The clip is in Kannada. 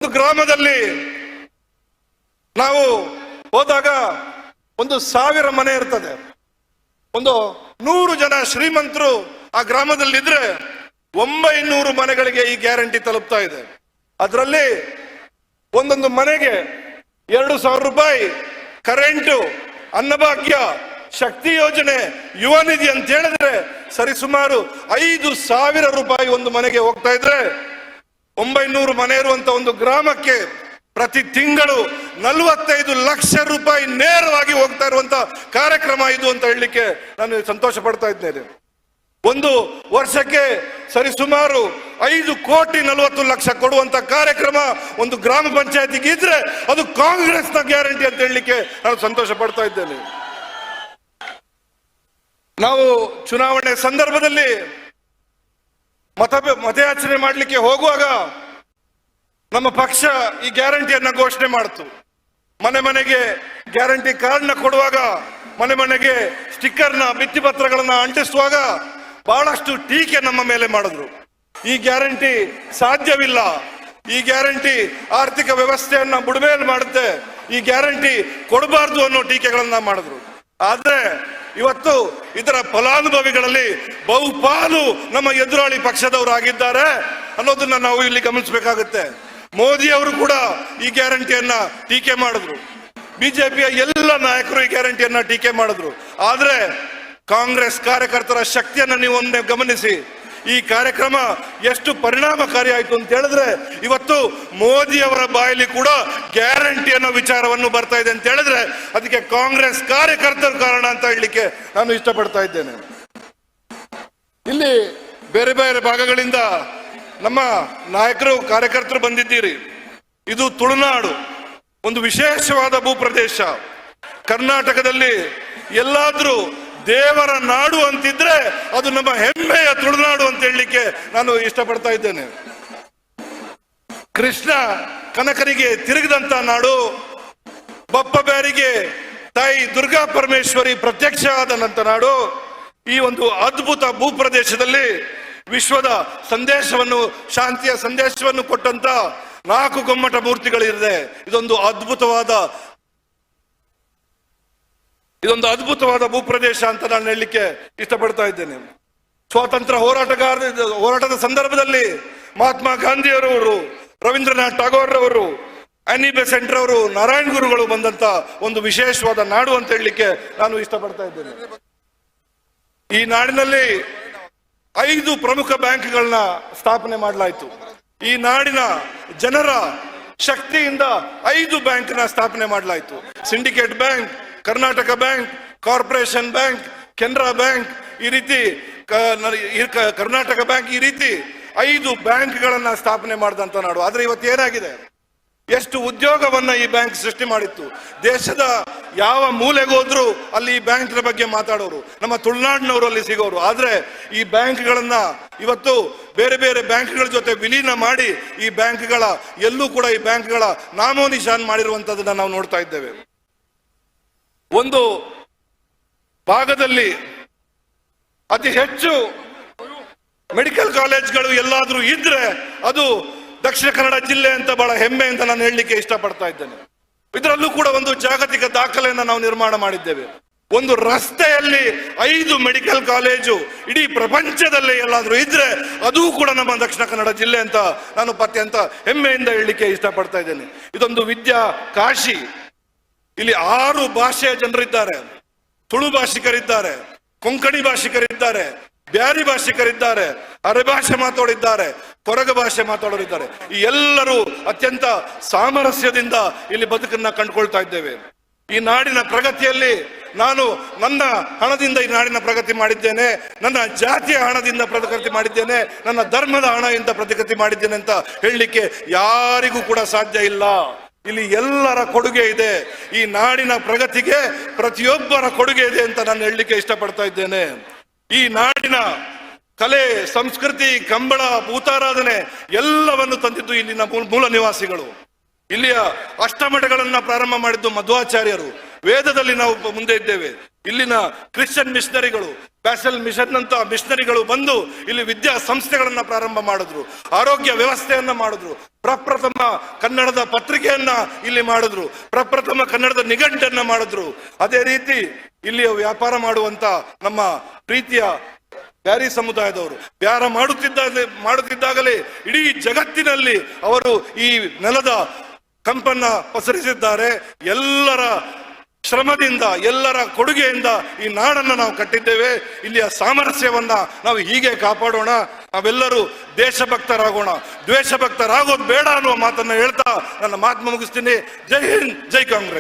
ಒಂದು ಗ್ರಾಮದಲ್ಲಿ ನಾವು ಹೋದಾಗ 1,000 ಮನೆ ಇರ್ತದೆ. 100 ಜನ ಶ್ರೀಮಂತರು ಆ ಗ್ರಾಮದಲ್ಲಿದ್ರೆ 900 ಮನೆಗಳಿಗೆ ಈ ಗ್ಯಾರಂಟಿ ತಲುಪ್ತಾ ಇದೆ. ಅದರಲ್ಲಿ ಒಂದೊಂದು ಮನೆಗೆ 2,000 ರೂಪಾಯಿ ಕರೆಂಟು, ಅನ್ನಭಾಗ್ಯ, ಶಕ್ತಿ ಯೋಜನೆ, ಯುವ ನಿಧಿ ಅಂತ ಹೇಳಿದ್ರೆ ಸರಿಸುಮಾರು 5,000 ರೂಪಾಯಿ ಒಂದು ಮನೆಗೆ ಹೋಗ್ತಾ ಇದ್ರೆ 900 ಮನೆ ಇರುವಂತ ಒಂದು ಗ್ರಾಮಕ್ಕೆ ಪ್ರತಿ ತಿಂಗಳು 45 ಲಕ್ಷ ರೂಪಾಯಿ ನೇರವಾಗಿ ಹೋಗ್ತಾ ಇರುವಂತ ಕಾರ್ಯಕ್ರಮ ಇದು ಅಂತ ಹೇಳಲಿಕ್ಕೆ ನಾನು ಸಂತೋಷ ಪಡ್ತಾ ಇದ್ದೇನೆ. ಒಂದು ವರ್ಷಕ್ಕೆ ಸರಿಸುಮಾರು 5,40,00,000 ಕೊಡುವಂತ ಕಾರ್ಯಕ್ರಮ ಒಂದು ಗ್ರಾಮ ಪಂಚಾಯತಿಗೆ ಇದ್ರೆ ಅದು ಕಾಂಗ್ರೆಸ್ನ ಗ್ಯಾರಂಟಿ ಅಂತ ಹೇಳಲಿಕ್ಕೆ ನಾನು ಸಂತೋಷ ಪಡ್ತಾ ಇದ್ದೇನೆ. ನಾವು ಚುನಾವಣೆ ಸಂದರ್ಭದಲ್ಲಿ ಮತಯಾಚನೆ ಮಾಡಲಿಕ್ಕೆ ಹೋಗುವಾಗ ನಮ್ಮ ಪಕ್ಷ ಈ ಗ್ಯಾರಂಟಿಯನ್ನ ಘೋಷಣೆ ಮಾಡಿತು. ಮನೆ ಮನೆಗೆ ಗ್ಯಾರಂಟಿ ಕಾರ್ಡ್ನ ಕೊಡುವಾಗ, ಮನೆ ಮನೆಗೆ ಸ್ಟಿಕ್ಕರ್ನ, ಭಿತ್ತಿಪತ್ರಗಳನ್ನ ಅಂಟಿಸುವಾಗ ಬಹಳಷ್ಟು ಟೀಕೆ ನಮ್ಮ ಮೇಲೆ ಮಾಡಿದ್ರು. ಈ ಗ್ಯಾರಂಟಿ ಸಾಧ್ಯವಿಲ್ಲ, ಈ ಗ್ಯಾರಂಟಿ ಆರ್ಥಿಕ ವ್ಯವಸ್ಥೆಯನ್ನ ಬುಡಮೇಲು ಮಾಡುತ್ತೆ, ಈ ಗ್ಯಾರಂಟಿ ಕೊಡಬಾರ್ದು ಅನ್ನೋ ಟೀಕೆಗಳನ್ನ ಮಾಡಿದ್ರು. ಆದ್ರೆ ಇವತ್ತು ಇದರ ಫಲಾನುಭವಿಗಳಲ್ಲಿ ಬಹುಪಾಲು ನಮ್ಮ ಎದುರಾಳಿ ಪಕ್ಷದವರು ಆಗಿದ್ದಾರೆ ಅನ್ನೋದನ್ನ ನಾವು ಇಲ್ಲಿ ಗಮನಿಸಬೇಕಾಗುತ್ತೆ. ಮೋದಿ ಅವರು ಕೂಡ ಈ ಗ್ಯಾರಂಟಿಯನ್ನ ಟೀಕೆ ಮಾಡಿದ್ರು, ಬಿಜೆಪಿಯ ಎಲ್ಲ ನಾಯಕರು ಈ ಗ್ಯಾರಂಟಿಯನ್ನ ಟೀಕೆ ಮಾಡಿದ್ರು. ಆದ್ರೆ ಕಾಂಗ್ರೆಸ್ ಕಾರ್ಯಕರ್ತರ ಶಕ್ತಿಯನ್ನ ನೀವು ಒಮ್ಮೆ ಗಮನಿಸಿ. ಈ ಕಾರ್ಯಕ್ರಮ ಎಷ್ಟು ಪರಿಣಾಮಕಾರಿ ಆಯ್ತು ಅಂತ ಹೇಳಿದ್ರೆ ಇವತ್ತು ಮೋದಿ ಅವರ ಬಾಯಲ್ಲಿ ಕೂಡ ಗ್ಯಾರಂಟಿ ಅನ್ನೋ ವಿಚಾರವನ್ನು ಬರ್ತಾ ಇದೆ ಅಂತ ಹೇಳಿದ್ರೆ ಅದಕ್ಕೆ ಕಾಂಗ್ರೆಸ್ ಕಾರ್ಯಕರ್ತರ ಕಾರಣ ಅಂತ ಹೇಳಲಿಕ್ಕೆ ನಾನು ಇಷ್ಟಪಡ್ತಾ ಇದ್ದೇನೆ. ಇಲ್ಲಿ ಬೇರೆ ಬೇರೆ ಭಾಗಗಳಿಂದ ನಮ್ಮ ನಾಯಕರು, ಕಾರ್ಯಕರ್ತರು ಬಂದಿದ್ದೀರಿ. ಇದು ತುಳುನಾಡು, ಒಂದು ವಿಶೇಷವಾದ ಭೂಪ್ರದೇಶ. ಕರ್ನಾಟಕದಲ್ಲಿ ಎಲ್ಲಾದ್ರೂ ದೇವರ ನಾಡು ಅಂತಿದ್ರೆ ಅದು ನಮ್ಮ ಹೆಮ್ಮೆಯ ತುಳುನಾಡು ಅಂತ ಹೇಳಲಿಕ್ಕೆ ನಾನು ಇಷ್ಟಪಡ್ತಾ ಇದ್ದೇನೆ. ಕೃಷ್ಣ ಕನಕರಿಗೆ ತಿರುಗಿದಂತ ನಾಡು, ಬಪ್ಪ ಬ್ಯಾರಿಗೆ ತಾಯಿ ದುರ್ಗಾ ಪರಮೇಶ್ವರಿ ಪ್ರತ್ಯಕ್ಷ ಆದಂತ ನಾಡು. ಈ ಒಂದು ಅದ್ಭುತ ಭೂಪ್ರದೇಶದಲ್ಲಿ ವಿಶ್ವದ ಸಂದೇಶವನ್ನು, ಶಾಂತಿಯ ಸಂದೇಶವನ್ನು ಕೊಟ್ಟಂತ 4 ಗೊಮ್ಮಟ ಮೂರ್ತಿಗಳಿದೆ. ಇದೊಂದು ಅದ್ಭುತವಾದ ಭೂಪ್ರದೇಶ ಅಂತ ನಾನು ಹೇಳಲಿಕ್ಕೆ ಇಷ್ಟಪಡ್ತಾ ಇದ್ದೇನೆ. ಸ್ವಾತಂತ್ರ್ಯ ಹೋರಾಟದ ಸಂದರ್ಭದಲ್ಲಿ ಮಹಾತ್ಮ ಗಾಂಧಿಯವರು, ರವೀಂದ್ರನಾಥ್ ಟಾಗೋರ್ ಅವರು, ಆನಿ ಬೆಸೆಂಟ್ ಅವರು, ನಾರಾಯಣ್ ಗುರುಗಳು ಬಂದಂತ ಒಂದು ವಿಶೇಷವಾದ ನಾಡು ಅಂತ ಹೇಳಲಿಕ್ಕೆ ನಾನು ಇಷ್ಟಪಡ್ತಾ ಇದ್ದೇನೆ. ಈ ನಾಡಿನಲ್ಲಿ 5 ಪ್ರಮುಖ ಬ್ಯಾಂಕ್ಗಳನ್ನ ಸ್ಥಾಪನೆ ಮಾಡಲಾಯಿತು. ಈ ನಾಡಿನ ಜನರ ಶಕ್ತಿಯಿಂದ 5 ಬ್ಯಾಂಕ್ನ ಸ್ಥಾಪನೆ ಮಾಡಲಾಯಿತು. Syndicate bank, Karnataka bank, corporation bank, Canara bank, ಈ ರೀತಿ ಕರ್ನಾಟಕ ಬ್ಯಾಂಕ್, ಈ ರೀತಿ 5 ಬ್ಯಾಂಕ್ಗಳನ್ನ ಸ್ಥಾಪನೆ ಮಾಡಿದಂತ ನಾಡು. ಆದ್ರೆ ಇವತ್ತು ಏನಾಗಿದೆ, ಎಷ್ಟು ಉದ್ಯೋಗವನ್ನ ಈ ಬ್ಯಾಂಕ್ ಸೃಷ್ಟಿ ಮಾಡಿತ್ತು. ದೇಶದ ಯಾವ ಮೂಲೆಗೋದ್ರು ಅಲ್ಲಿ ಈ ಬ್ಯಾಂಕ್ನ ಬಗ್ಗೆ ಮಾತಾಡೋರು, ನಮ್ಮ ತುಳುನಾಡಿನವರು ಅಲ್ಲಿ ಸಿಗೋರು. ಆದ್ರೆ ಈ ಬ್ಯಾಂಕ್ಗಳನ್ನ ಇವತ್ತು ಬೇರೆ ಬೇರೆ ಬ್ಯಾಂಕ್ಗಳ ಜೊತೆ ವಿಲೀನ ಮಾಡಿ ಈ ಬ್ಯಾಂಕ್ಗಳ ಎಲ್ಲೂ ಕೂಡ ಈ ಬ್ಯಾಂಕ್ಗಳ ನಾಮೋ ನಿಶಾನ್ ಮಾಡಿರುವಂತದನ್ನ ನಾವು ನೋಡ್ತಾ ಇದ್ದೇವೆ. ಒಂದು ಭಾಗದಲ್ಲಿ ಅತಿ ಹೆಚ್ಚು ಮೆಡಿಕಲ್ ಕಾಲೇಜ್ಗಳು ಎಲ್ಲಾದ್ರೂ ಇದ್ರೆ ಅದು ದಕ್ಷಿಣ ಕನ್ನಡ ಜಿಲ್ಲೆ ಅಂತ ಬಹಳ ಹೆಮ್ಮೆ ಅಂತ ನಾನು ಹೇಳಲಿಕ್ಕೆ ಇಷ್ಟಪಡ್ತಾ ಇದ್ದೇನೆ. ಇದರಲ್ಲೂ ಕೂಡ ಒಂದು ಜಾಗತಿಕ ದಾಖಲೆಯನ್ನು ನಾವು ನಿರ್ಮಾಣ ಮಾಡಿದ್ದೇವೆ. ಒಂದು ರಸ್ತೆಯಲ್ಲಿ 5 ಮೆಡಿಕಲ್ ಕಾಲೇಜು ಇಡೀ ಪ್ರಪಂಚದಲ್ಲೇ ಎಲ್ಲಾದ್ರೂ ಇದ್ರೆ ಅದು ಕೂಡ ನಮ್ಮ ದಕ್ಷಿಣ ಕನ್ನಡ ಜಿಲ್ಲೆ ಅಂತ ನಾನು ಅತ್ಯಂತ ಹೆಮ್ಮೆಯಿಂದ ಹೇಳಲಿಕ್ಕೆ ಇಷ್ಟಪಡ್ತಾ ಇದ್ದೇನೆ. ಇದೊಂದು ವಿದ್ಯಾ ಕಾಶಿ. ಇಲ್ಲಿ 6 ಭಾಷೆಯ ಜನರಿದ್ದಾರೆ. ತುಳು ಭಾಷಿಕರಿದ್ದಾರೆ, ಕೊಂಕಣಿ ಭಾಷಿಕರಿದ್ದಾರೆ, ಬ್ಯಾರಿ ಭಾಷಿಕರಿದ್ದಾರೆ, ಅರೆ ಭಾಷೆ ಮಾತಾಡಿದ್ದಾರೆ, ಕೊರಗ ಭಾಷೆ ಮಾತಾಡೋರಿದ್ದಾರೆ. ಈ ಎಲ್ಲರೂ ಅತ್ಯಂತ ಸಾಮರಸ್ಯದಿಂದ ಇಲ್ಲಿ ಬದುಕನ್ನ ಕಂಡುಕೊಳ್ತಾ ಇದ್ದೇವೆ. ಈ ನಾಡಿನ ಪ್ರಗತಿಯಲ್ಲಿ ನಾನು ನನ್ನ ಹಣದಿಂದ ಈ ನಾಡಿನ ಪ್ರಗತಿ ಮಾಡಿದ್ದೇನೆ, ನನ್ನ ಜಾತಿಯ ಹಣದಿಂದ ಪ್ರಗತಿ ಮಾಡಿದ್ದೇನೆ, ನನ್ನ ಧರ್ಮದ ಹಣದಿಂದ ಪ್ರಗತಿ ಮಾಡಿದ್ದೇನೆ ಅಂತ ಹೇಳಲಿಕ್ಕೆ ಯಾರಿಗೂ ಕೂಡ ಸಾಧ್ಯ ಇಲ್ಲ. ಇಲ್ಲಿ ಎಲ್ಲರ ಕೊಡುಗೆ ಇದೆ. ಈ ನಾಡಿನ ಪ್ರಗತಿಗೆ ಪ್ರತಿಯೊಬ್ಬರ ಕೊಡುಗೆ ಇದೆ ಅಂತ ನಾನು ಹೇಳಲಿಕ್ಕೆ ಇಷ್ಟಪಡ್ತಾ ಇದ್ದೇನೆ. ಈ ನಾಡಿನ ಕಲೆ, ಸಂಸ್ಕೃತಿ, ಕಂಬಳ, ಭೂತಾರಾಧನೆ ಎಲ್ಲವನ್ನು ತಂದಿದ್ದು ಇಲ್ಲಿನ ಮೂಲ ನಿವಾಸಿಗಳು. ಇಲ್ಲಿಯ ಅಷ್ಟಮಠಗಳನ್ನ ಪ್ರಾರಂಭ ಮಾಡಿದ್ದು ಮಧ್ವಾಚಾರ್ಯರು. ವೇದದಲ್ಲಿ ನಾವು ಮುಂದೆ ಇದ್ದೇವೆ. ಇಲ್ಲಿನ ಕ್ರಿಶ್ಚಿಯನ್ ಮಿಷನರಿಗಳು, ಬ್ಯಾಸಲ್ ಮಿಷನ್ ಅಂತ ಮಿಷನರಿಗಳು ಬಂದು ಇಲ್ಲಿ ವಿದ್ಯಾ ಸಂಸ್ಥೆಗಳನ್ನ ಪ್ರಾರಂಭ ಮಾಡಿದ್ರು, ಆರೋಗ್ಯ ವ್ಯವಸ್ಥೆಯನ್ನ ಮಾಡಿದ್ರು, ಪ್ರಪ್ರಥಮ ಕನ್ನಡದ ಪತ್ರಿಕೆಯನ್ನ ಇಲ್ಲಿ ಮಾಡಿದ್ರು, ಪ್ರಪ್ರಥಮ ಕನ್ನಡದ ನಿಘಂಟನ್ನ ಮಾಡಿದ್ರು. ಅದೇ ರೀತಿ ಇಲ್ಲಿ ವ್ಯಾಪಾರ ಮಾಡುವಂತ ನಮ್ಮ ಪ್ರೀತಿಯ ಬ್ಯಾರಿ ಸಮುದಾಯದವರು ವ್ಯಾಪಾರ ಮಾಡುತ್ತಿದ್ದಾಗಲೇ ಇಡೀ ಜಗತ್ತಿನಲ್ಲಿ ಅವರು ಈ ನೆಲದ ಕಂಪನ್ನ ಪಸರಿಸಿದ್ದಾರೆ. ಎಲ್ಲರ ಶ್ರಮದಿಂದ, ಎಲ್ಲರ ಕೊಡುಗೆಯಿಂದ ಈ ನಾಡನ್ನ ನಾವು ಕಟ್ಟಿದ್ದೇವೆ. ಇಲ್ಲಿಯ ಸಾಮರಸ್ಯವನ್ನ ನಾವು ಹೀಗೆ ಕಾಪಾಡೋಣ. ನಾವೆಲ್ಲರೂ ದೇಶಭಕ್ತರಾಗೋಣ, ದ್ವೇಷಭಕ್ತರಾಗೋದು ಬೇಡ ಅನ್ನುವ ಮಾತನ್ನ ಹೇಳ್ತಾ ನನ್ನ ಮಾತು ಮುಗಿಸ್ತೀನಿ. ಜೈ ಹಿಂದ್, ಜೈ ಕಾಂಗ್ರೆಸ್.